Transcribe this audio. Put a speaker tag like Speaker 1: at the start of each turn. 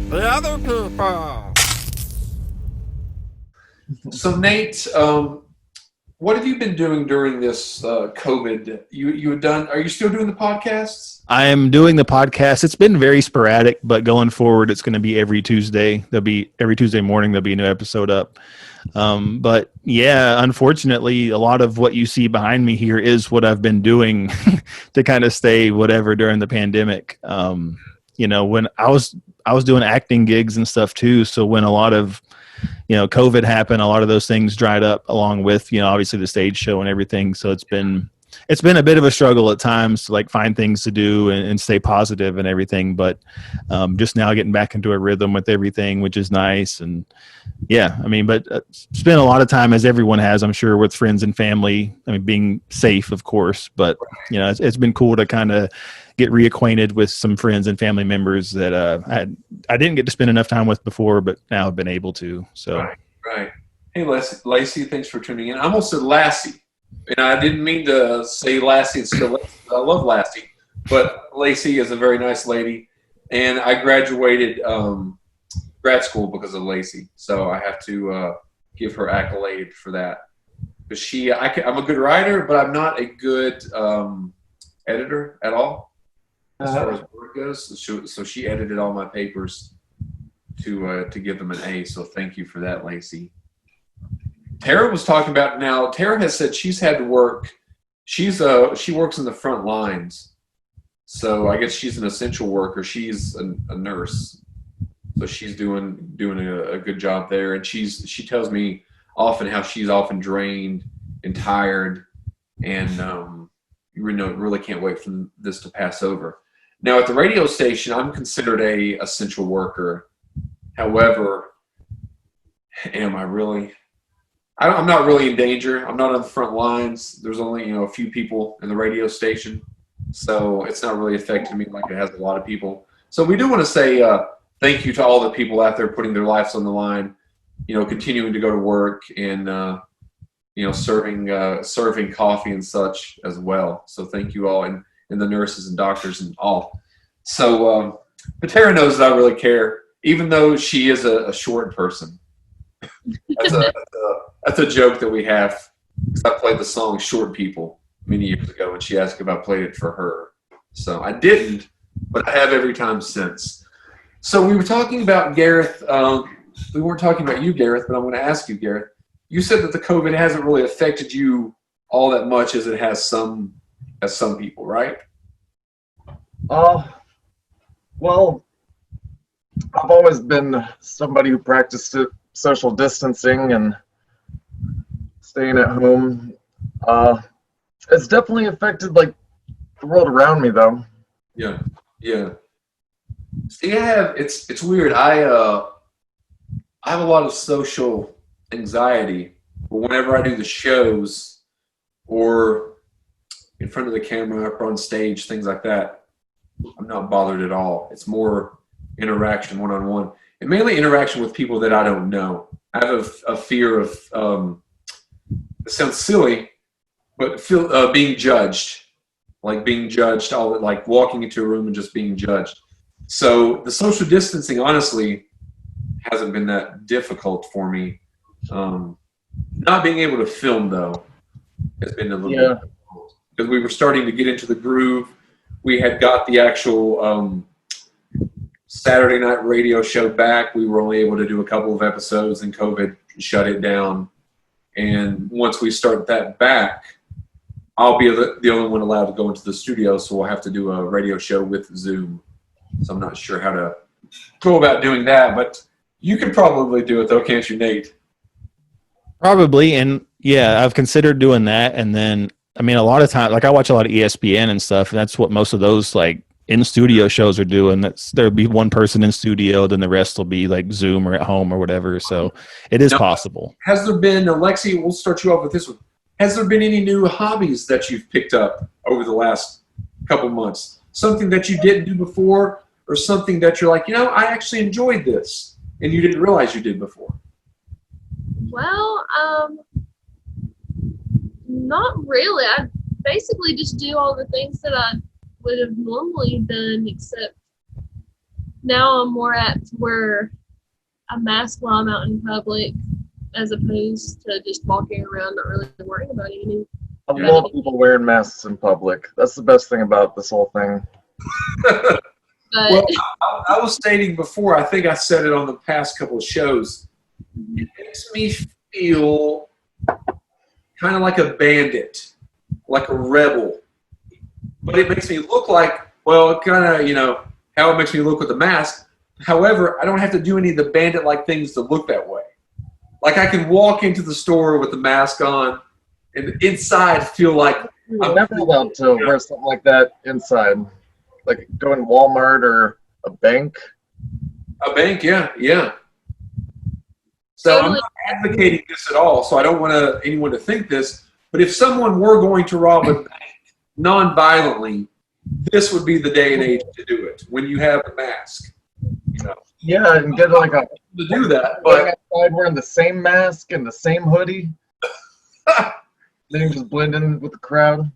Speaker 1: The other people.
Speaker 2: So Nate, what have you been doing during this COVID? You had done? Are you still doing the podcasts?
Speaker 3: I am doing the podcast. It's been very sporadic, but going forward, it's going to be every Tuesday. There'll be every Tuesday morning. There'll be a new episode up. But yeah, unfortunately, a lot of what you see behind me here is what I've been doing to kind of stay whatever during the pandemic. When I was doing acting gigs and stuff too. So when a lot of COVID happened, a lot of those things dried up along with obviously the stage show and everything. So it's been a bit of a struggle at times to like find things to do and stay positive and everything, but just now getting back into a rhythm with everything, which is nice. And yeah, I mean, but spent a lot of time, as everyone has, I'm sure, with friends and family. I mean, being safe, of course, but it's been cool to kind of get reacquainted with some friends and family members that I didn't get to spend enough time with before, but now I've been able to. So
Speaker 2: Right. Hey, Lacey, thanks for tuning in. I almost said Lassie, and I didn't mean to say Lassie instead of Lacey. I love Lassie, but Lacey is a very nice lady, and I graduated grad school because of Lacey, so I have to give her accolade for that. Because I'm a good writer, but I'm not a good editor at all as far as work goes. So she edited all my papers to give them an A. So thank you for that, Lacey. Tara was talking about now. Tara has said she's had to work. She works in the front lines, so I guess she's an essential worker. She's a nurse, so she's doing a good job there. And she tells me often how she's often drained and tired, and really can't wait for this to pass over. Now at the radio station, I'm considered a essential worker. However, am I really? I'm not really in danger. I'm not on the front lines. There's only a few people in the radio station, so it's not really affecting me like it has a lot of people. So we do want to say thank you to all the people out there putting their lives on the line, continuing to go to work and serving coffee and such as well. So thank you all, and the nurses and doctors and all. So, but Tara knows that I really care, even though she is a short person. That's a joke that we have. I played the song "Short People" many years ago, and she asked if I played it for her. So I didn't, but I have every time since. So we were talking about Gareth. We weren't talking about you, Gareth, but I'm going to ask you, Gareth. You said that the COVID hasn't really affected you all that much as it has some people, right?
Speaker 4: Well, I've always been somebody who practiced social distancing and staying at home. It's definitely affected like the world around me, though.
Speaker 2: Yeah. See, it's weird. I have a lot of social anxiety, but whenever I do the shows or in front of the camera or on stage, things like that, I'm not bothered at all. It's more interaction one-on-one, and mainly interaction with people that I don't know. I have a fear of it sounds silly, but being judged, like walking into a room and just being judged. So the social distancing, honestly, hasn't been that difficult for me. Not being able to film, though, has been a little bit difficult because we were starting to get into the groove. We had got the actual Saturday night radio show back. We were only able to do a couple of episodes, and COVID shut it down. And once we start that back, I'll be the only one allowed to go into the studio, so we'll have to do a radio show with Zoom. So I'm not sure how to go about doing that, but you could probably do it, though, can't you, Nate?
Speaker 3: probably, and yeah, I've considered doing that. And then, I mean, a lot of times, like I watch a lot of ESPN and stuff, and that's what most of those like in studio shows are doing. There'll be one person in studio, then the rest will be like Zoom or at home or whatever. So it is possible.
Speaker 2: Has there been, Alexi, we'll start you off with this one. Has there been any new hobbies that you've picked up over the last couple months? Something that you didn't do before, or something that you're like, I actually enjoyed this, and you didn't realize you did before?
Speaker 5: Well, not really. I basically just do all the things that I would have normally done, except now I'm more apt to wear a mask while I'm out in public, as opposed to just walking around not really worrying about anything.
Speaker 4: I love people wearing masks in public. That's the best thing about this whole thing.
Speaker 5: But
Speaker 2: Well, I was stating before, I think I said it on the past couple of shows, it makes me feel kind of like a bandit, like a rebel. But it makes me look like, well, kind of, how it makes me look with the mask. However, I don't have to do any of the bandit-like things to look that way. Like I can walk into the store with the mask on and inside feel like
Speaker 4: You're never allowed to wear something like that inside. Like go in Walmart or a bank.
Speaker 2: a bank, yeah. So I'm not advocating this at all, so I don't want anyone to think this. But if someone were going to rob a bank non-violently, this would be the day and age to do it when you have the mask.
Speaker 4: Yeah, and get like a
Speaker 2: To do that,
Speaker 4: going
Speaker 2: but
Speaker 4: outside wearing the same mask and the same hoodie. Then you just blend in with the crowd.